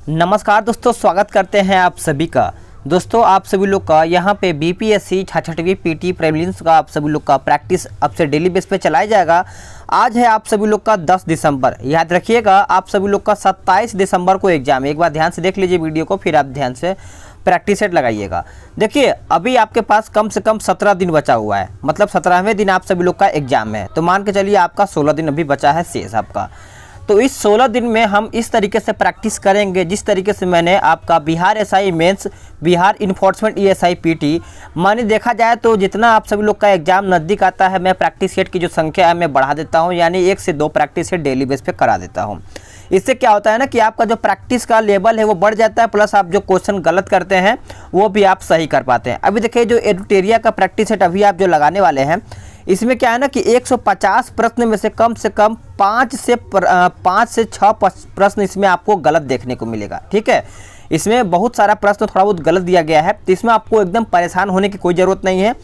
नमस्कार दोस्तों, स्वागत करते हैं आप सभी का। दोस्तों आप सभी लोग का यहाँ पे बीपीएससी 66वीं पीटी प्रीलिम्स का आप सभी लोग का प्रैक्टिस अब से डेली बेस पे चलाया जाएगा। आज है आप सभी लोग का 10 दिसंबर। याद रखिएगा आप सभी लोग का 27 दिसंबर को एग्जाम है। एक बार ध्यान से देख लीजिए वीडियो को, फिर आप ध्यान से प्रैक्टिस सेट लगाइएगा। देखिए अभी आपके पास कम से कम 17 दिन बचा हुआ है, मतलब 17वें दिन आप सभी लोग का एग्जाम है। तो मान के चलिए आपका 16 दिन अभी बचा है शेष आपका। तो इस 16 दिन में हम इस तरीके से प्रैक्टिस करेंगे जिस तरीके से मैंने आपका Bihar SI mains, Bihar enforcement ESI PT, माने देखा जाए तो जितना आप सभी लोग का एग्जाम नज़दीक आता है मैं प्रैक्टिस सेट की जो संख्या है मैं बढ़ा देता हूं, यानी 1 से 2 प्रैक्टिस सेट डेली बेस पे करा देता हूं। इससे क्या होता है ना कि आपका जो प्रैक्टिस का लेवल है वो बढ़ जाता है, प्लस आप जो क्वेश्चन गलत करते हैं वो भी आप सही कर पाते हैं। अभी देखिए जो एडुटेरिया का प्रैक्टिस सेट अभी आप जो लगाने वाले हैं, इसमें क्या है ना कि 150 प्रश्न में से कम 5 से 6 प्रश्न इसमें आपको गलत देखने को मिलेगा। ठीक है, इसमें बहुत सारा प्रश्न थोड़ा बहुत गलत दिया गया है, तो इसमें आपको एकदम परेशान होने की कोई ज़रूरत नहीं है।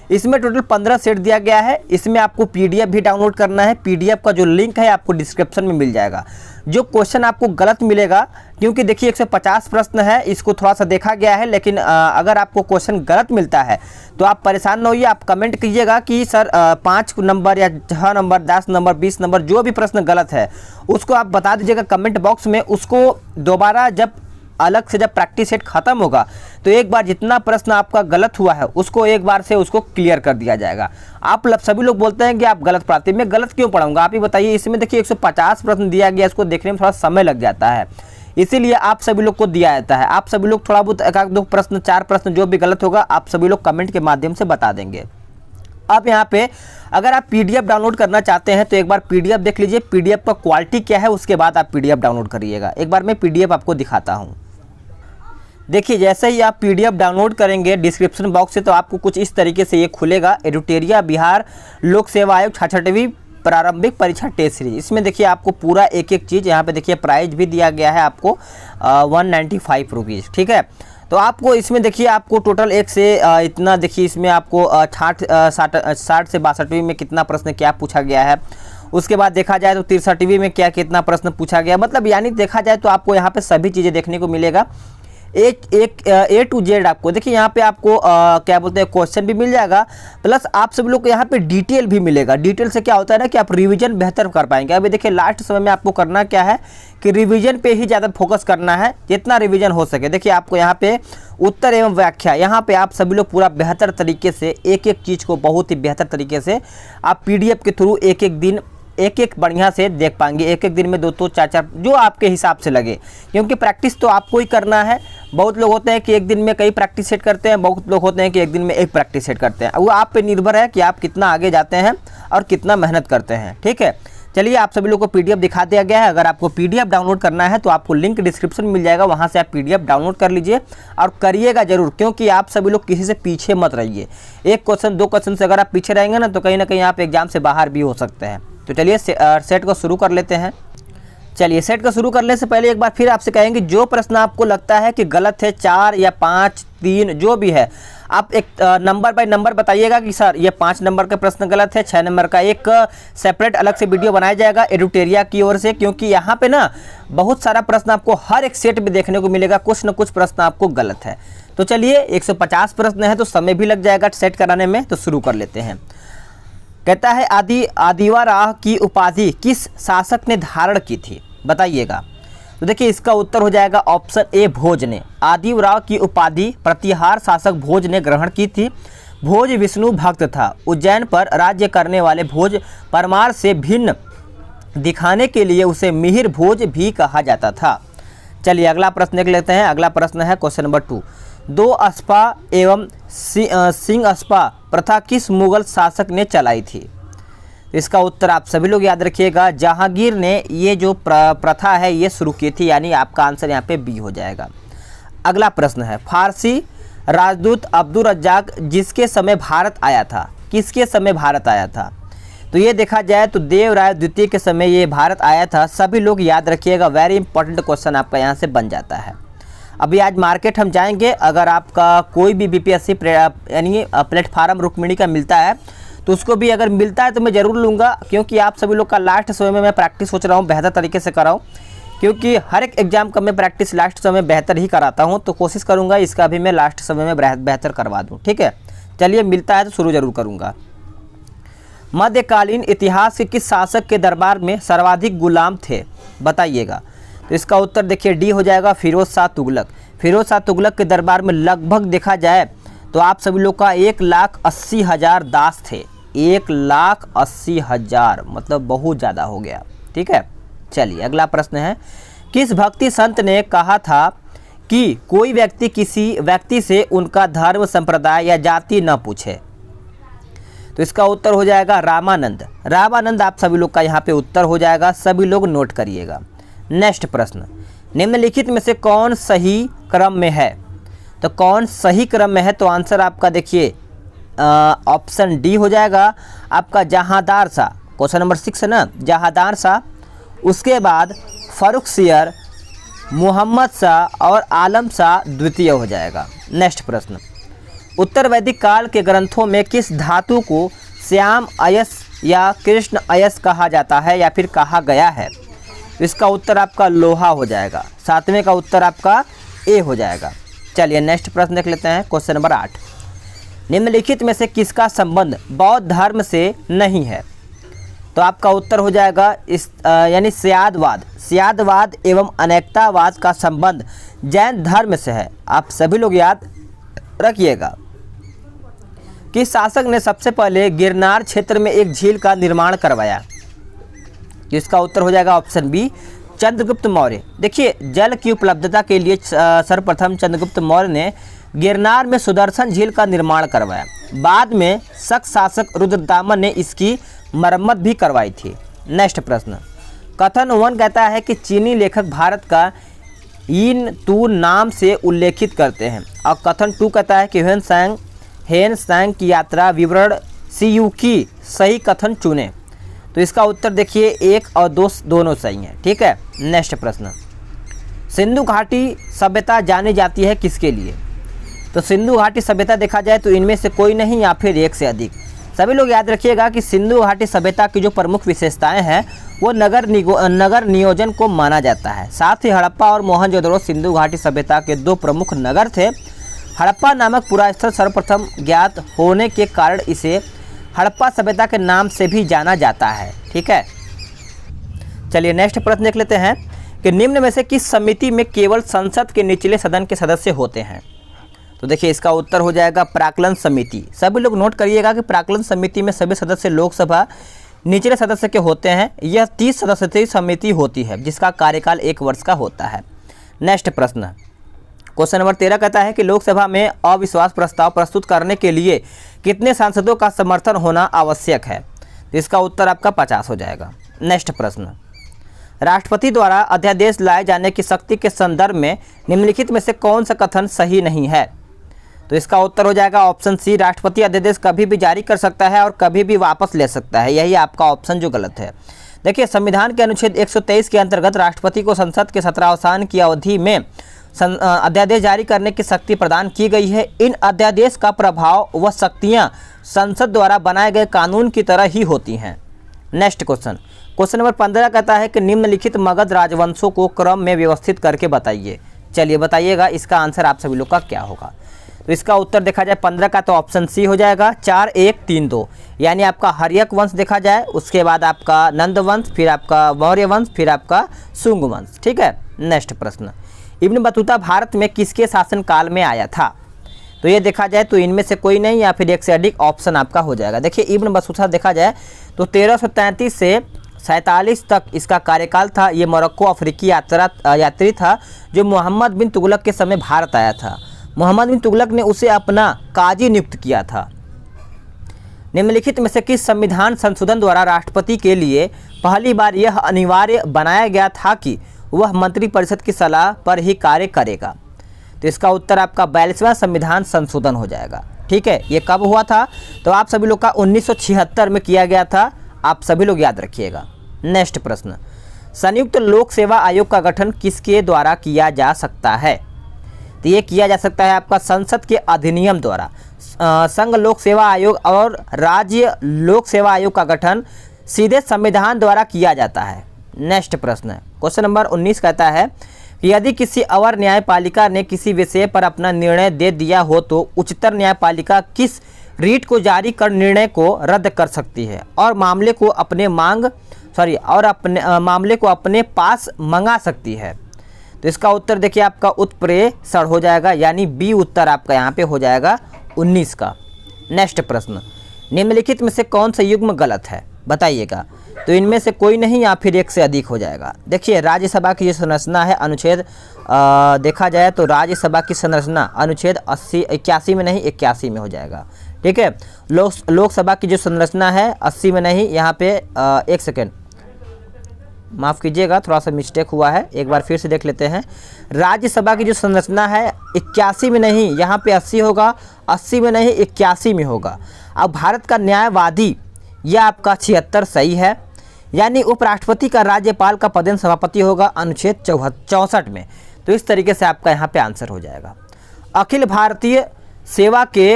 इसमें टोटल 15 सेट दिया गया है। इसमें आपको पीडीएफ भी डाउनलोड करना है। पीडीएफ का जो लिंक है आपको डिस्क्रिप्शन में मिल जाएगा। जो क्वेश्चन आपको गलत मिलेगा, क्योंकि देखिए 150 प्रश्न है, इसको थोड़ा सा देखा गया है, लेकिन अगर आपको क्वेश्चन गलत मिलता है तो आप परेशान न होइए। आप कमेंट कीजिएगा कि सर 5 नंबर या 6 नंबर, 10 नंबर, 20 नंबर जो भी प्रश्न गलत है उसको आप बता दीजिएगा कमेंट बॉक्स में। उसको दोबारा जब अलग से जब प्रैक्टिस सेट खत्म होगा तो एक बार जितना प्रश्न आपका गलत हुआ है उसको एक बार से उसको क्लियर कर दिया जाएगा। आप सभी लोग बोलते हैं कि आप गलत पढ़ाते हैं, मैं गलत क्यों पढ़ाऊंगा आप ही बताइए। इसमें देखिए 150 प्रश्न दिया गया, इसको देखने में थोड़ा समय लग जाता है, इसीलिए आप सभी लोग को दिया जाता है। आप सभी लोग थोड़ा बहुत एक दो प्रश्न, 4 प्रश्न जो भी गलत होगा आप सभी लोग कमेंट के माध्यम से बता देंगे। अब यहाँ पे अगर आप पीडीएफ डाउनलोड करना चाहते हैं तो एक बार पीडीएफ देख लीजिए, पीडीएफ का क्वालिटी क्या है, उसके बाद आप पीडीएफ डाउनलोड करिएगा। एक बार मैं पीडीएफ आपको दिखाता हूँ। देखिए जैसे ही आप पीडीएफ डाउनलोड करेंगे डिस्क्रिप्शन बॉक्स से तो आपको कुछ इस तरीके से ये खुलेगा। एडुटेरिया बिहार लोक सेवा आयोग 66वीं प्रारंभिक परीक्षा टेस्ट सीरीज। इसमें देखिए आपको पूरा एक एक चीज़, यहाँ पे देखिए प्राइस भी दिया गया है आपको 195 रुपीज़। ठीक है, तो आपको इसमें देखिए आपको टोटल 1 से इतना देखिए इसमें आपको 60 से 62वीं में कितना प्रश्न क्या पूछा गया है। उसके बाद देखा जाए तो 63वीं में क्या कितना प्रश्न पूछा गया, मतलब यानी देखा जाए तो आपको यहाँ पे सभी चीज़ें देखने को मिलेगा। ए टू जेड आपको देखिए यहाँ पे आपको क्या बोलते हैं क्वेश्चन भी मिल जाएगा, प्लस आप सब लोग को यहाँ पे डिटेल भी मिलेगा। डिटेल से क्या होता है ना कि आप रिवीजन बेहतर कर पाएंगे। अभी देखिए लास्ट समय में आपको करना क्या है कि रिवीजन पे ही ज़्यादा फोकस करना है, जितना रिवीजन हो सके। देखिए आपको यहाँ पे उत्तर एवं व्याख्या, यहाँ पे आप सभी लोग पूरा बेहतर तरीके से एक एक चीज़ को बहुत ही बेहतर तरीके से आप पीडीएफ के थ्रू एक एक दिन एक एक बढ़िया से देख पाएंगे। एक एक दिन में 2-2, 4-4 जो आपके हिसाब से लगे, क्योंकि प्रैक्टिस तो आपको ही करना है। बहुत लोग होते हैं कि एक दिन में कई प्रैक्टिस सेट करते हैं, बहुत लोग होते हैं कि एक दिन में एक प्रैक्टिस सेट करते हैं। वो आप पे निर्भर है कि आप कितना आगे जाते हैं और कितना मेहनत करते हैं। ठीक है, चलिए आप सभी लोग को पीडीएफ दिखा दिया गया है। अगर आपको पीडीएफ डाउनलोड करना है तो आपको लिंक डिस्क्रिप्शन मिल जाएगा, वहाँ से आप पीडीएफ डाउनलोड कर लीजिए और करिएगा जरूर, क्योंकि आप सभी लोग किसी से पीछे मत रहिए। 1 क्वेश्चन 2 क्वेश्चन से अगर आप पीछे रहेंगे ना तो कहीं ना कहीं आप एग्जाम से बाहर भी हो सकते हैं। तो चलिए सेट को शुरू कर लेते हैं। चलिए सेट को शुरू करने से पहले एक बार फिर आपसे कहेंगे जो प्रश्न आपको लगता है कि गलत है, 4 या 5, 3 जो भी है, आप एक नंबर बाय नंबर बताइएगा कि सर ये 5 नंबर का प्रश्न गलत है, 6 नंबर का। एक सेपरेट अलग से वीडियो बनाया जाएगा एडुटेरिया की ओर से, क्योंकि यहाँ पे ना बहुत सारा प्रश्न आपको हर एक सेट में देखने को मिलेगा, कुछ न कुछ प्रश्न आपको गलत है। तो चलिए 150 प्रश्न है तो समय भी लग जाएगा सेट कराने में, तो शुरू कर लेते हैं। कहता है आदिवाराह की उपाधि किस शासक ने धारण की थी, बताइएगा। तो देखिए इसका उत्तर हो जाएगा ऑप्शन ए भोज ने। आदिवाराह की उपाधि प्रतिहार शासक भोज ने ग्रहण की थी। भोज विष्णु भक्त था। उज्जैन पर राज्य करने वाले भोज परमार से भिन्न दिखाने के लिए उसे मिहिर भोज भी कहा जाता था। चलिए अगला प्रश्न देख लेते हैं। अगला प्रश्न है क्वेश्चन नंबर 2। 2 अस्पा एवं सिंह अस्पा प्रथा किस मुगल शासक ने चलाई थी। इसका उत्तर आप सभी लोग याद रखिएगा, जहांगीर ने ये जो प्रथा है ये शुरू की थी, यानी आपका आंसर यहाँ पे बी हो जाएगा। अगला प्रश्न है फारसी राजदूत अब्दुल रज्जाक जिसके समय भारत आया था, किसके समय भारत आया था। तो ये देखा जाए तो देवराय द्वितीय के समय ये भारत आया था। सभी लोग याद रखिएगा, वेरी इंपॉर्टेंट क्वेश्चन आपका यहाँ से बन जाता है। अभी आज मार्केट हम जाएंगे, अगर आपका कोई भी बीपीएससी यानी प्लेटफार्म रुक्मिणी का मिलता है तो उसको भी अगर मिलता है तो मैं ज़रूर लूँगा, क्योंकि आप सभी लोग का लास्ट समय में मैं प्रैक्टिस सोच रहा हूँ बेहतर तरीके से कराऊँ। क्योंकि हर एक एग्जाम का मैं प्रैक्टिस लास्ट समय बेहतर ही कराता हूँ, तो कोशिश करूँगा इसका भी मैं लास्ट समय में बेहतर करवा दूँ। ठीक है, चलिए मिलता है तो शुरू जरूर करूँगा। मध्यकालीन इतिहास के किस शासक के दरबार में सर्वाधिक गुलाम थे, बताइएगा। तो इसका उत्तर देखिए डी हो जाएगा, फिरोज शाह तुगलक। फिरोज शाह तुगलक के दरबार में लगभग देखा जाए तो आप सभी लोग का 1,80,000 दास थे। 1,80,000 मतलब बहुत ज़्यादा हो गया। ठीक है, चलिए अगला प्रश्न है, किस भक्ति संत ने कहा था कि कोई व्यक्ति किसी व्यक्ति से उनका धर्म, संप्रदाय या जाति न पूछे? तो इसका उत्तर हो जाएगा रामानंद। रामानंद आप सभी लोग का यहाँ पे उत्तर हो जाएगा, सभी लोग नोट करिएगा। नेक्स्ट प्रश्न, निम्नलिखित में से कौन सही क्रम में है? तो कौन सही क्रम में है, तो आंसर आपका देखिए ऑप्शन डी हो जाएगा आपका जहांदार शाह। क्वेश्चन नंबर 6 है ना, जहांदार शाह, उसके बाद फर्रुखसियर, मोहम्मद शाह और आलम शाह द्वितीय हो जाएगा। नेक्स्ट प्रश्न, उत्तर वैदिक काल के ग्रंथों में किस धातु को श्याम अयस या कृष्ण अयस कहा जाता है या फिर कहा गया है? इसका उत्तर आपका लोहा हो जाएगा। 7वें का उत्तर आपका ए हो जाएगा। चलिए नेक्स्ट प्रश्न देख लेते हैं, क्वेश्चन नंबर 8, निम्नलिखित में से किसका संबंध बौद्ध धर्म से नहीं है? तो आपका उत्तर हो जाएगा इस यानी स्यादवाद एवं अनेकतावाद का संबंध जैन धर्म से है। आप सभी लोग याद रखिएगा। किस शासक ने सबसे पहले गिरनार क्षेत्र में एक झील का निर्माण करवाया? इसका उत्तर हो जाएगा ऑप्शन बी, चंद्रगुप्त मौर्य। देखिए, जल की उपलब्धता के लिए सर्वप्रथम चंद्रगुप्त मौर्य ने गिरनार में सुदर्शन झील का निर्माण करवाया। बाद में शक शासक रुद्रदामन ने इसकी मरम्मत भी करवाई थी। नेक्स्ट प्रश्न, कथन 1 कहता है कि चीनी लेखक भारत का इन तू नाम से उल्लेखित करते हैं, और कथन 2 कहता है कि हेन सांग की यात्रा विवरण सीयू की सही कथन चुने। तो इसका उत्तर देखिए 1 और 2 दोनों सही हैं। ठीक है, नेक्स्ट प्रश्न, सिंधु घाटी सभ्यता जानी जाती है किसके लिए? तो सिंधु घाटी सभ्यता देखा जाए तो इनमें से कोई नहीं या फिर एक से अधिक। सभी लोग याद रखिएगा कि सिंधु घाटी सभ्यता की जो प्रमुख विशेषताएं हैं वो नगर नियोजन को माना जाता है। साथ ही हड़प्पा और मोहनजोदड़ो सिंधु घाटी सभ्यता के 2 प्रमुख नगर थे। हड़प्पा नामक पूरा स्थल सर्वप्रथम ज्ञात होने के कारण इसे हड़प्पा सभ्यता के नाम से भी जाना जाता है। ठीक है, चलिए नेक्स्ट प्रश्न देख लेते हैं कि निम्न में से किस समिति में केवल संसद के निचले सदन के सदस्य होते हैं? तो देखिए इसका उत्तर हो जाएगा प्राक्कलन समिति। सभी लोग नोट करिएगा कि प्राक्कलन समिति में सभी सदस्य लोकसभा निचले सदस्य के होते हैं। यह 30 सदस्यीय समिति होती है जिसका कार्यकाल 1 वर्ष का होता है। नेक्स्ट प्रश्न, क्वेश्चन नंबर 13 कहता है कि लोकसभा में अविश्वास प्रस्ताव प्रस्तुत करने के लिए कितने सांसदों का समर्थन होना आवश्यक है? तो इसका उत्तर आपका 50 हो जाएगा। नेक्स्ट प्रश्न, राष्ट्रपति द्वारा अध्यादेश लाए जाने की शक्ति के संदर्भ में निम्नलिखित में से कौन सा कथन सही नहीं है? तो इसका उत्तर हो जाएगा ऑप्शन सी, राष्ट्रपति अध्यादेश कभी भी जारी कर सकता है और कभी भी वापस ले सकता है। यही आपका ऑप्शन जो गलत है। देखिए, संविधान के अनुच्छेद 123 के अंतर्गत राष्ट्रपति को संसद के सत्रावसान की अवधि में अध्यादेश जारी करने की शक्ति प्रदान की गई है। इन अध्यादेश का प्रभाव व शक्तियां संसद द्वारा बनाए गए कानून की तरह ही होती हैं। नेक्स्ट क्वेश्चन, क्वेश्चन नंबर 15 कहता है कि निम्नलिखित मगध राजवंशों को क्रम में व्यवस्थित करके बताइए। चलिए बताइएगा इसका आंसर आप सभी लोग का क्या होगा? तो इसका उत्तर देखा जाए 15 का तो ऑप्शन सी हो जाएगा, 4 1 3 2, यानी आपका हर्यक वंश देखा जाए, उसके बाद आपका नंद वंश, फिर आपका मौर्य वंश, फिर आपका शुंग वंश। ठीक है, नेक्स्ट प्रश्न, इब्न बतूता भारत में किसके शासनकाल में आया था? तो ये देखा जाए तो इनमें से कोई नहीं या फिर एक से अधिक ऑप्शन आपका हो जाएगा। देखिए, इब्न बतूता देखा जाए तो 1333 से 47 तक इसका कार्यकाल था। ये मोरक्को अफ्रीकी यात्री था जो मोहम्मद बिन तुगलक के समय भारत आया था। मोहम्मद बिन तुगलक ने उसे अपना काजी नियुक्त किया था। निम्नलिखित में से किस संविधान संशोधन द्वारा राष्ट्रपति के लिए पहली बार यह अनिवार्य बनाया गया था कि वह मंत्रिपरिषद की सलाह पर ही कार्य करेगा? तो इसका उत्तर आपका 42वां संविधान संशोधन हो जाएगा। ठीक है, ये कब हुआ था? तो आप सभी लोग का 1976 में किया गया था। आप सभी लोग याद रखिएगा। नेक्स्ट प्रश्न, संयुक्त लोक सेवा आयोग का गठन किसके द्वारा किया जा सकता है? तो ये किया जा सकता है आपका संसद के अधिनियम द्वारा। संघ लोक सेवा आयोग और राज्य लोक सेवा आयोग का गठन सीधे संविधान द्वारा किया जाता है। नेक्स्ट प्रश्न है क्वेश्चन नंबर 19 कहता है कि यदि किसी अवर न्यायपालिका ने किसी विषय पर अपना निर्णय दे दिया हो तो उच्चतर न्यायपालिका किस रीट को जारी कर निर्णय को रद्द कर सकती है और मामले को अपने पास मंगा सकती है। तो इसका उत्तर देखिए आपका उत्प्रेषण हो जाएगा, यानी बी उत्तर आपका यहाँ पे हो जाएगा 19 का। नेक्स्ट प्रश्न, निम्नलिखित में से कौन सा युग्म गलत है बताइएगा। तो इनमें से कोई नहीं या फिर एक से अधिक हो जाएगा। देखिए राज्यसभा की जो संरचना है अनुच्छेद देखा जाए तो राज्यसभा की संरचना अनुच्छेद 81 में नहीं 81 में हो जाएगा। ठीक है, लोकसभा की जो संरचना है 80 में नहीं, यहाँ पे एक सेकेंड माफ़ कीजिएगा, थोड़ा सा मिस्टेक हुआ है, एक बार फिर से देख लेते हैं। राज्यसभा की जो संरचना है 81 में नहीं, यहाँ पे 80 होगा, 80 में नहीं 81 में होगा। अब भारत का न्यायवादी यह आपका 76 सही है, यानी उपराष्ट्रपति का राज्यपाल का पदेन सभापति होगा अनुच्छेद 64 में। तो इस तरीके से आपका यहाँ पे आंसर हो जाएगा। अखिल भारतीय सेवा के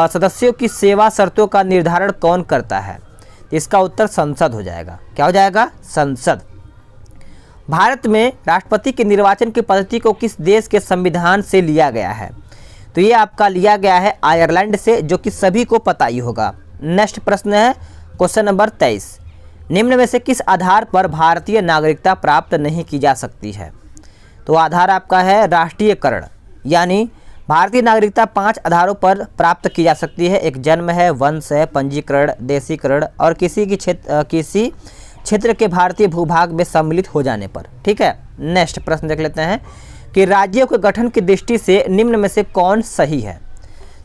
सदस्यों की सेवा शर्तों का निर्धारण कौन करता है? इसका उत्तर संसद हो जाएगा। क्या हो जाएगा? संसद। भारत में राष्ट्रपति के निर्वाचन की पद्धति को किस देश के संविधान से लिया गया है? तो ये आपका लिया गया है आयरलैंड से, जो कि सभी को पता ही होगा। नेक्स्ट प्रश्न है क्वेश्चन नंबर 23, निम्न में से किस आधार पर भारतीय नागरिकता प्राप्त नहीं की जा सकती है? तो आधार आपका है राष्ट्रीयकरण, यानी भारतीय नागरिकता 5 आधारों पर प्राप्त की जा सकती है। एक जन्म है, वंश है, पंजीकरण, देशीकरण और किसी क्षेत्र के भारतीय भूभाग में सम्मिलित हो जाने पर। ठीक है, नेक्स्ट प्रश्न देख लेते हैं कि राज्यों के गठन की दृष्टि से निम्न में से कौन सही है?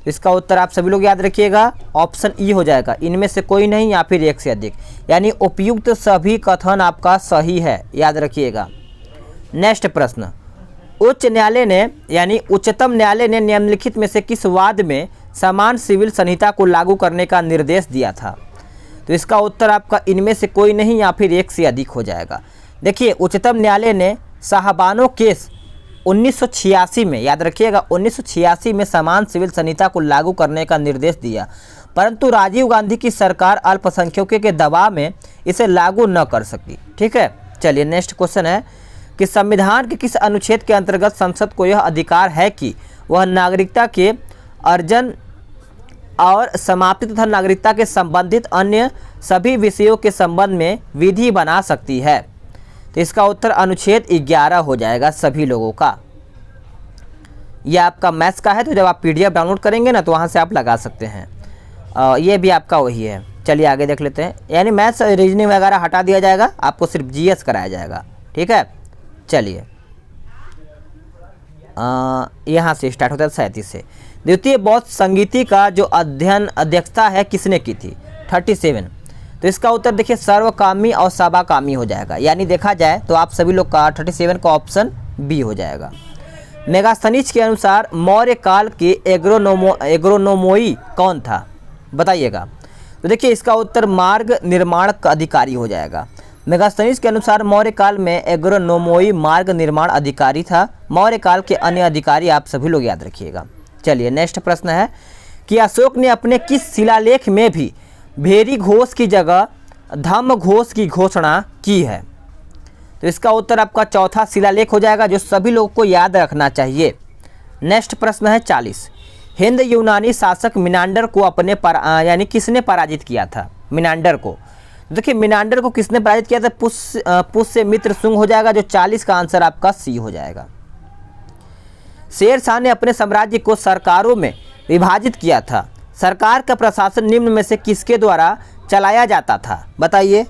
इसका उत्तर आप सभी लोग याद रखिएगा, ऑप्शन ई हो जाएगा, इनमें से कोई नहीं या फिर एक से अधिक, यानी उपयुक्त सभी कथन आपका सही है, याद रखिएगा। नेक्स्ट प्रश्न, उच्च न्यायालय ने यानी उच्चतम न्यायालय ने निम्नलिखित में से किस वाद में समान सिविल संहिता को लागू करने का निर्देश दिया था? तो इसका उत्तर आपका इनमें से कोई नहीं या फिर एक से अधिक हो जाएगा। देखिए उच्चतम न्यायालय ने साहबानो केस 1986 में, याद रखिएगा 1986 में समान सिविल संहिता को लागू करने का निर्देश दिया, परंतु राजीव गांधी की सरकार अल्पसंख्यकों के दबाव में इसे लागू न कर सकी। ठीक है, चलिए नेक्स्ट क्वेश्चन है कि संविधान के किस अनुच्छेद के अंतर्गत संसद को यह अधिकार है कि वह नागरिकता के अर्जन और समाप्ति तथा नागरिकता के संबंधित अन्य सभी विषयों के संबंध में विधि बना सकती है? तो इसका उत्तर अनुच्छेद 11 हो जाएगा सभी लोगों का। यह आपका मैथ्स का है, तो जब आप पीडीएफ डाउनलोड करेंगे ना तो वहाँ से आप लगा सकते हैं। ये भी आपका वही है। चलिए आगे देख लेते हैं, यानी मैथ्स रीजनिंग वगैरह हटा दिया जाएगा, आपको सिर्फ जीएस कराया जाएगा। ठीक है, चलिए यहाँ से स्टार्ट होता है 37 से। द्वितीय बौद्ध संगीति का जो अध्यक्षता है किसने की थी? 37। तो इसका उत्तर देखिए सर्वकामी और सभाकामी हो जाएगा, यानी देखा जाए तो आप सभी लोग का 37 का ऑप्शन बी हो जाएगा। मेगास्थनीज के अनुसार मौर्य काल के एग्रोनोमोई कौन था बताइएगा? तो देखिए इसका उत्तर मार्ग निर्माण का अधिकारी हो जाएगा। मेगास्थनीज के अनुसार मौर्य काल में एग्रोनोमोई मार्ग निर्माण अधिकारी था। मौर्य काल के अन्य अधिकारी आप सभी लोग याद रखिएगा। चलिए नेक्स्ट प्रश्न है कि अशोक ने अपने किस शिलालेख में भी भेरी घोष की जगह धम्म घोष की घोषणा की है? तो इसका उत्तर आपका चौथा शिलालेख हो जाएगा, जो सभी लोगों को याद रखना चाहिए। नेक्स्ट प्रश्न है 40, हिंद यूनानी शासक मिनांडर को अपने यानी किसने पराजित किया था? मिनांडर को। देखिए मिनांडर को किसने पराजित किया था? पुष्य मित्र शुंग हो जाएगा, जो 40 का आंसर आपका सी हो जाएगा। शेर शाह ने अपने साम्राज्य को सरकारों में विभाजित किया था। सरकार का प्रशासन निम्न में से किसके द्वारा चलाया जाता था बताइए?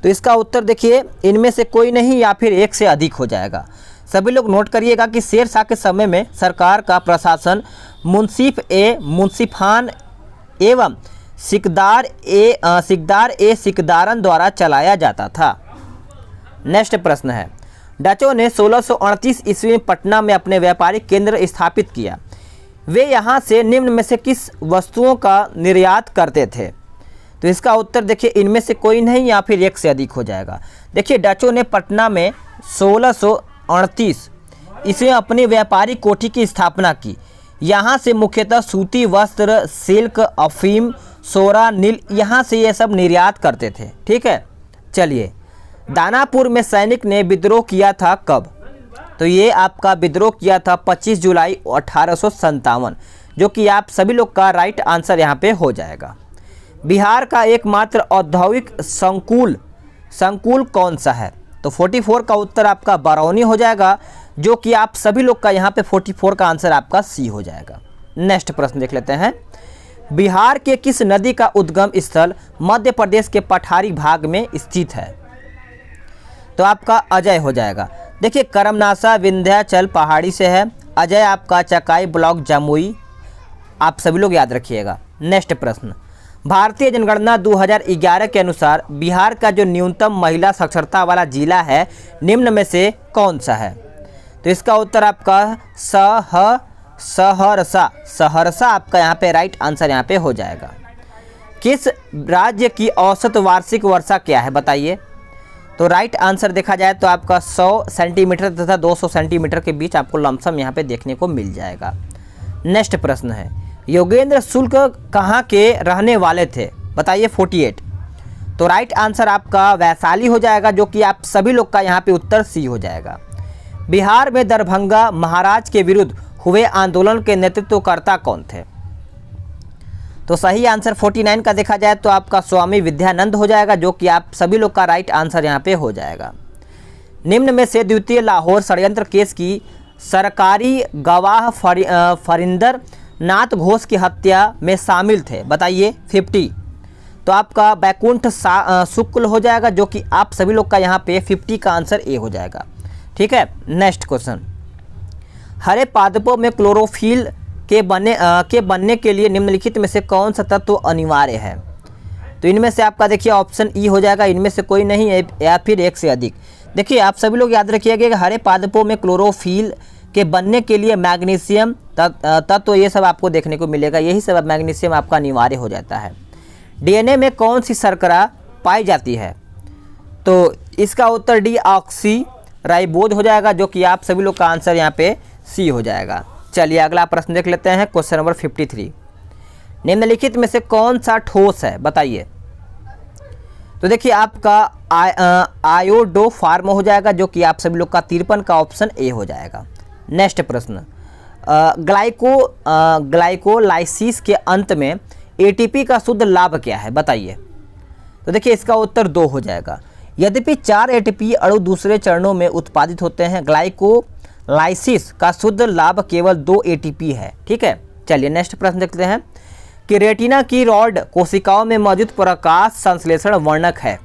तो इसका उत्तर देखिए इनमें से कोई नहीं या फिर एक से अधिक हो जाएगा। सभी लोग नोट करिएगा कि शेर शाह के समय में सरकार का प्रशासन मुंसिफान एवं सिकदारन द्वारा चलाया जाता था। नेक्स्ट प्रश्न है, डचों ने 1638 ईस्वी में पटना में अपने व्यापारिक केंद्र स्थापित किया। वे यहाँ से निम्न में से किस वस्तुओं का निर्यात करते थे? तो इसका उत्तर देखिए इनमें से कोई नहीं या फिर एक से अधिक हो जाएगा। देखिए डचों ने पटना में 1638 ईस्वी में अपनी व्यापारिक कोठी की स्थापना की। यहाँ से मुख्यतः सूती वस्त्र, सिल्क, अफीम, सोरा, नील, यहाँ से ये सब निर्यात करते थे। ठीक है, चलिए दानापुर में सैनिक ने विद्रोह किया था कब? तो ये आपका विद्रोह किया था 25 जुलाई 1857, जो कि आप सभी लोग का राइट आंसर यहाँ पे हो जाएगा। बिहार का एकमात्र औद्योगिक संकुल कौन सा है? तो 44 का उत्तर आपका बरौनी हो जाएगा, जो कि आप सभी लोग का यहाँ पे 44 का आंसर आपका सी हो जाएगा। नेक्स्ट प्रश्न देख लेते हैं। बिहार के किस नदी का उद्गम स्थल मध्य प्रदेश के पठारी भाग में स्थित है? तो आपका अजय हो जाएगा। देखिए, करमनासा विंध्याचल पहाड़ी से है, अजय आपका चकाई ब्लॉक जमुई, आप सभी लोग याद रखिएगा। नेक्स्ट प्रश्न, भारतीय जनगणना 2011 के अनुसार बिहार का जो न्यूनतम महिला साक्षरता वाला जिला है निम्न में से कौन सा है? तो इसका उत्तर आपका सहरसा आपका यहाँ पे राइट आंसर यहाँ पे हो जाएगा। किस राज्य की औसत वार्षिक वर्षा क्या है बताइए? तो राइट आंसर देखा जाए तो आपका 100 सेंटीमीटर तथा 200 सेंटीमीटर के बीच आपको लमसम यहाँ पे देखने को मिल जाएगा। नेक्स्ट प्रश्न है, योगेंद्र शुक्ल कहाँ के रहने वाले थे बताइए? 48। तो राइट आंसर आपका वैशाली हो जाएगा, जो कि आप सभी लोग का यहाँ पे उत्तर सी हो जाएगा। बिहार में दरभंगा महाराज के विरुद्ध हुए आंदोलन के नेतृत्वकर्ता कौन थे? तो सही आंसर 49 का देखा जाए तो आपका स्वामी विद्यानंद हो जाएगा, जो कि आप सभी लोग का राइट आंसर यहाँ पे हो जाएगा। निम्न में से द्वितीय लाहौर षड्यंत्र केस की सरकारी गवाह फरिंदर नाथ घोष की हत्या में शामिल थे बताइए? 50। तो आपका बैकुंठ शुक्ल हो जाएगा, जो कि आप सभी लोग का यहाँ पे 50 का आंसर ए हो जाएगा। ठीक है। नेक्स्ट क्वेश्चन, हरे पादपों में क्लोरोफिल के बनने के लिए निम्नलिखित में से कौन सा तत्व अनिवार्य है? तो इनमें से आपका देखिए ऑप्शन ई हो जाएगा, इनमें से कोई नहीं है या फिर एक से अधिक। देखिए, आप सभी लोग याद रखिएगा कि हरे पादपों में क्लोरोफिल के बनने के लिए मैग्नीशियम तत्व ये सब आपको देखने को मिलेगा, यही सब मैग्नीशियम आपका अनिवार्य हो जाता है। डीएनए में कौन सी शर्करा पाई जाती है? तो इसका उत्तर डी ऑक्सी राइबोज हो जाएगा, जो कि आप सभी लोग का आंसर यहाँ पे सी हो जाएगा। चलिए अगला प्रश्न देख लेते हैं, क्वेश्चन नंबर 53। निम्नलिखित में से कौन सा ठोस है बताइए? तो देखिए, आपका आयोडो फार्म हो जाएगा, जो कि आप सभी लोग का 53 का ऑप्शन ए हो जाएगा। नेक्स्ट प्रश्न, ग्लाइकोलाइसिस के अंत में एटीपी का शुद्ध लाभ क्या है बताइए? तो देखिए, इसका उत्तर 2 हो जाएगा। यद्यपि 4 एटीपी अणु दूसरे चरणों में उत्पादित होते हैं, ग्लाइकोलाइसिस का शुद्ध लाभ केवल 2 एटीपी है। ठीक है। चलिए नेक्स्ट प्रश्न देखते हैं कि रेटिना की रॉड कोशिकाओं में मौजूद प्रकाश संश्लेषण वर्णक है।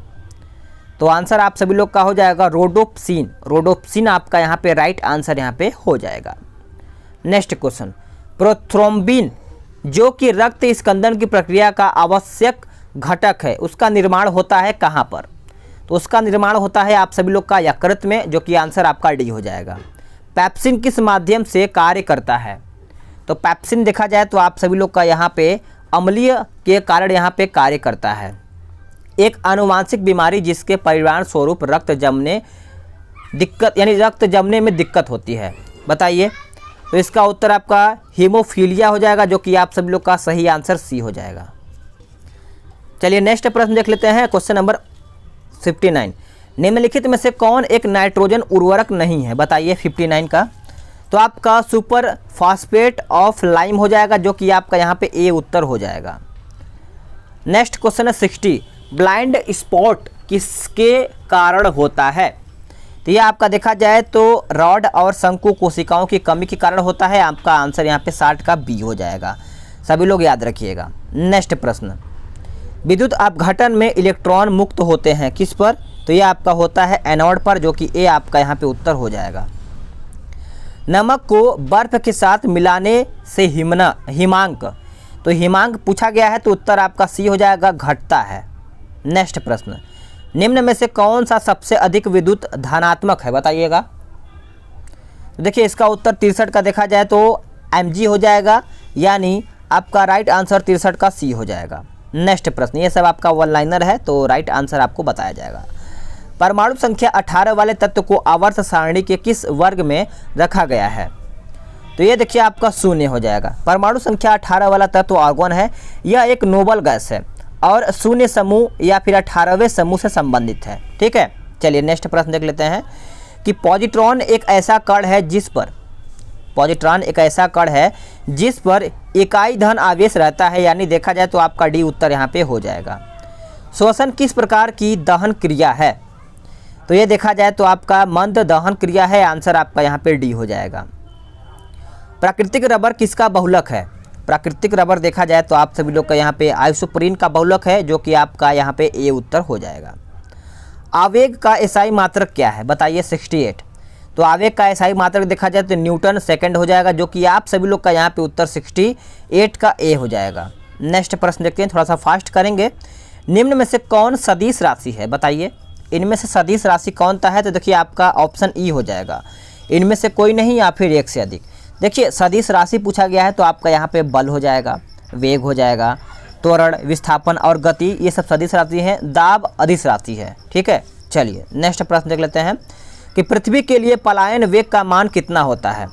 तो आंसर आप सभी लोग का हो जाएगा रोडोप्सिन। रोडोप्सिन आपका यहाँ पे राइट आंसर यहाँ पे हो जाएगा। नेक्स्ट क्वेश्चन, प्रोथ्रोम्बिन जो कि रक्त स्कंदन की प्रक्रिया का आवश्यक घटक है, उसका निर्माण होता है कहाँ पर? तो उसका निर्माण होता है आप सभी लोग का यकृत में, जो कि आंसर आपका डी हो जाएगा। पेप्सिन किस माध्यम से कार्य करता है? तो पेप्सिन देखा जाए तो आप सभी लोग का यहाँ पे अम्लीय के कारण यहाँ पे कार्य करता है। एक आनुवांशिक बीमारी जिसके परिणाम स्वरूप रक्त जमने में दिक्कत होती है बताइए? तो इसका उत्तर आपका हीमोफीलिया हो जाएगा, जो कि आप सभी लोग का सही आंसर सी हो जाएगा। चलिए नेक्स्ट प्रश्न देख लेते हैं, क्वेश्चन नंबर 59। निम्नलिखित में से कौन एक नाइट्रोजन उर्वरक नहीं है बताइए? 59 का तो आपका सुपर फॉस्फेट ऑफ लाइम हो जाएगा, जो कि आपका यहाँ पे ए उत्तर हो जाएगा। नेक्स्ट क्वेश्चन है 60। ब्लाइंड स्पॉट किसके कारण होता है? तो ये आपका देखा जाए तो रॉड और शंकु कोशिकाओं की कमी के कारण होता है। आपका आंसर यहाँ पे 60 का बी हो जाएगा, सभी लोग याद रखिएगा। नेक्स्ट प्रश्न, विद्युत अपघटन में इलेक्ट्रॉन मुक्त होते हैं किस पर? तो ये आपका होता है एनोड पर, जो कि ए आपका यहाँ पे उत्तर हो जाएगा। नमक को बर्फ के साथ मिलाने से हिमांक, तो हिमांक पूछा गया है तो उत्तर आपका सी हो जाएगा, घटता है। नेक्स्ट प्रश्न, निम्न में से कौन सा सबसे अधिक विद्युत धनात्मक है बताइएगा? तो देखिए, इसका उत्तर 63 का देखा जाए तो Mg हो जाएगा, यानी आपका राइट आंसर 63 का सी हो जाएगा। नेक्स्ट प्रश्न, ये सब आपका वन लाइनर है तो राइट आंसर आपको बताया जाएगा। परमाणु संख्या 18 वाले तत्व को आवर्त सारणी के किस वर्ग में रखा गया है? तो ये देखिए आपका शून्य हो जाएगा। परमाणु संख्या 18 वाला तत्व आर्गोन है, यह एक नोबल गैस है और शून्य समूह या फिर 18वें समूह से संबंधित है। ठीक है। चलिए नेक्स्ट प्रश्न देख लेते हैं कि पॉजिट्रॉन एक ऐसा कण है जिस पर इकाई धन आवेश रहता है, यानी देखा जाए तो आपका डी उत्तर यहाँ पे हो जाएगा। श्वसन किस प्रकार की दहन क्रिया है? तो ये देखा जाए तो आपका मंद दहन क्रिया है, आंसर आपका यहाँ पे डी हो जाएगा। प्राकृतिक रबर किसका बहुलक है? प्राकृतिक रबर देखा जाए तो आप सभी लोग का यहाँ पे आइसोप्रीन का बहुलक है, जो कि आपका यहाँ पे ए उत्तर हो जाएगा। आवेग का एसआई मात्रक क्या है? बताइए 68। तो आवेग का एसआई मात्रक देखा जाए तो न्यूटन सेकंड हो जाएगा, जो कि आप सभी लोग का यहाँ पे उत्तर 68 का ए हो जाएगा। नेक्स्ट प्रश्न देखते हैं, थोड़ा सा फास्ट करेंगे। निम्न में से कौन सदिश राशि है? बताइए इनमें से सदिश राशि कौन सा है? तो देखिए आपका ऑप्शन ई हो जाएगा, इनमें से कोई नहीं या फिर एक से अधिक। देखिए सदिश राशि पूछा गया है तो आपका यहाँ पे बल हो जाएगा, वेग हो जाएगा, त्वरण, विस्थापन और गति, ये सब सदिश राशि हैं। दाब अदिश राशि है, ठीक है। चलिए नेक्स्ट प्रश्न देख लेते हैं कि पृथ्वी के लिए पलायन वेग का मान कितना होता है?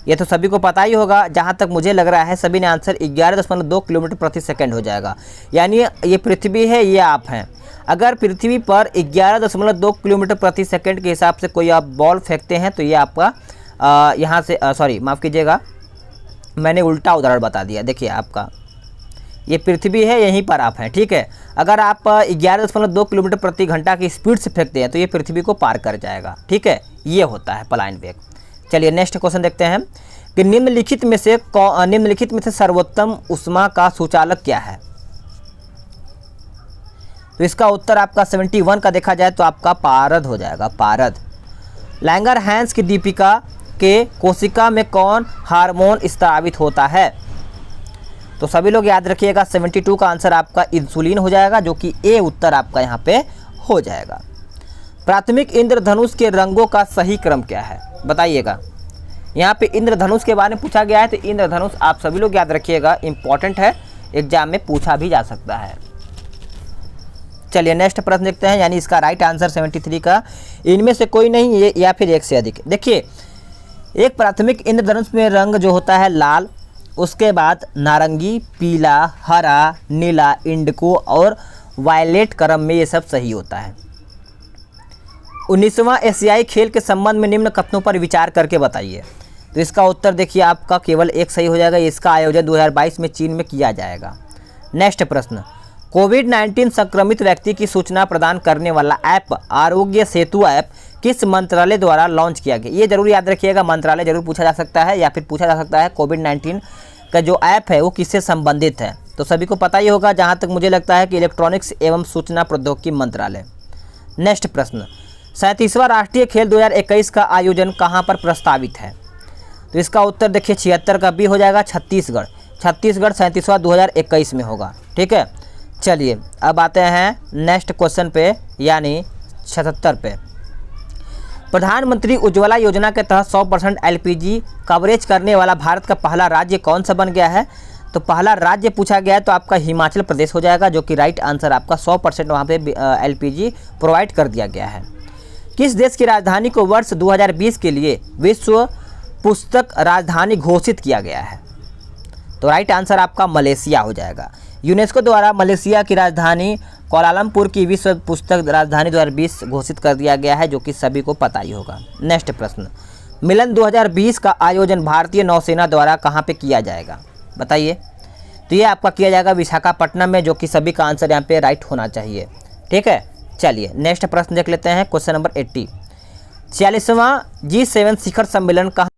ये तो सभी को पता ही होगा, जहाँ तक मुझे लग रहा है सभी ने आंसर 11.2 किलोमीटर प्रति सेकंड हो जाएगा। यानी ये पृथ्वी है, ये आप हैं। अगर पृथ्वी पर 11.2 किलोमीटर प्रति सेकंड के हिसाब से कोई आप बॉल फेंकते हैं तो ये आपका यहाँ से सॉरी माफ़ कीजिएगा, मैंने उल्टा उदाहरण बता दिया। देखिए आपका ये पृथ्वी है, यहीं पर आप हैं, ठीक है। अगर आप 11.2 किलोमीटर प्रति घंटा की स्पीड से फेंकते हैं तो ये पृथ्वी को पार कर जाएगा, ठीक है। ये होता है पलायन वेग। चलिए नेक्स्ट क्वेश्चन देखते हैं कि निम्नलिखित में से सर्वोत्तम ऊष्मा का सुचालक क्या है? तो इसका उत्तर आपका 71 का देखा जाए तो आपका पारद हो जाएगा, पारद। लैंगरहैंस की दीपिका के कोशिका में कौन हार्मोन स्रावित होता है? तो सभी लोग याद रखिएगा 72 का आंसर आपका इंसुलिन हो जाएगा, जो कि ए उत्तर आपका यहाँ पे हो जाएगा। प्राथमिक इंद्रधनुष के रंगों का सही क्रम क्या है? बताइएगा। यहाँ पे इंद्रधनुष के बारे में पूछा गया है, तो इंद्रधनुष आप सभी लोग याद रखिएगा, इंपॉर्टेंट है, एग्जाम में पूछा भी जा सकता है। चलिए नेक्स्ट प्रश्न देखते हैं, यानी इसका राइट आंसर 73 का इनमें से कोई नहीं ये या फिर एक से अधिक। देखिए एक प्राथमिक इंद्रधनुष में रंग जो होता है लाल, उसके बाद नारंगी, पीला, हरा, नीला, इंडिको और वायलेट क्रम में ये सब सही होता है। 19वां एशियाई खेल के संबंध में निम्न कथनों पर विचार करके बताइए। तो इसका उत्तर देखिए आपका केवल एक सही हो जाएगा, इसका आयोजन 2022 में चीन में किया जाएगा। नेक्स्ट प्रश्न, कोविड-19 संक्रमित व्यक्ति की सूचना प्रदान करने वाला ऐप आरोग्य सेतु ऐप किस मंत्रालय द्वारा लॉन्च किया गया? ये जरूर याद रखिएगा, मंत्रालय जरूर पूछा जा सकता है, या फिर पूछा जा सकता है कोविड-19 का जो ऐप है वो किससे संबंधित है। तो सभी को पता ही होगा, जहाँ तक मुझे लगता है कि इलेक्ट्रॉनिक्स एवं सूचना प्रौद्योगिकी मंत्रालय। नेक्स्ट प्रश्न, 37वां राष्ट्रीय खेल 2021 का आयोजन कहाँ पर प्रस्तावित है? तो इसका उत्तर देखिए 76 का भी हो जाएगा, छत्तीसगढ़ 37वां 2021 में होगा, ठीक है। चलिए अब आते हैं नेक्स्ट क्वेश्चन पे, यानी 77 पे। प्रधानमंत्री उज्ज्वला योजना के तहत 100% LPG कवरेज करने वाला भारत का पहला राज्य कौन सा बन गया है? तो पहला राज्य पूछा गया है तो आपका हिमाचल प्रदेश हो जाएगा, जो कि राइट आंसर आपका 100% वहाँ पे LPG प्रोवाइड कर दिया गया है। किस देश की राजधानी को वर्ष 2020 के लिए विश्व पुस्तक राजधानी घोषित किया गया है? तो राइट आंसर आपका मलेशिया हो जाएगा। यूनेस्को द्वारा मलेशिया की राजधानी कोलालमपुर की विश्व पुस्तक राजधानी 2020 घोषित कर दिया गया है, जो कि सभी को पता ही होगा। नेक्स्ट प्रश्न, मिलन 2020 का आयोजन भारतीय नौसेना द्वारा कहाँ पे किया जाएगा? बताइए। तो ये आपका किया जाएगा विशाखापट्टनम में, जो कि सभी का आंसर यहाँ पे राइट होना चाहिए, ठीक है। चलिए नेक्स्ट प्रश्न देख लेते हैं, क्वेश्चन नंबर 80। 46वां G7 शिखर सम्मेलन कहाँ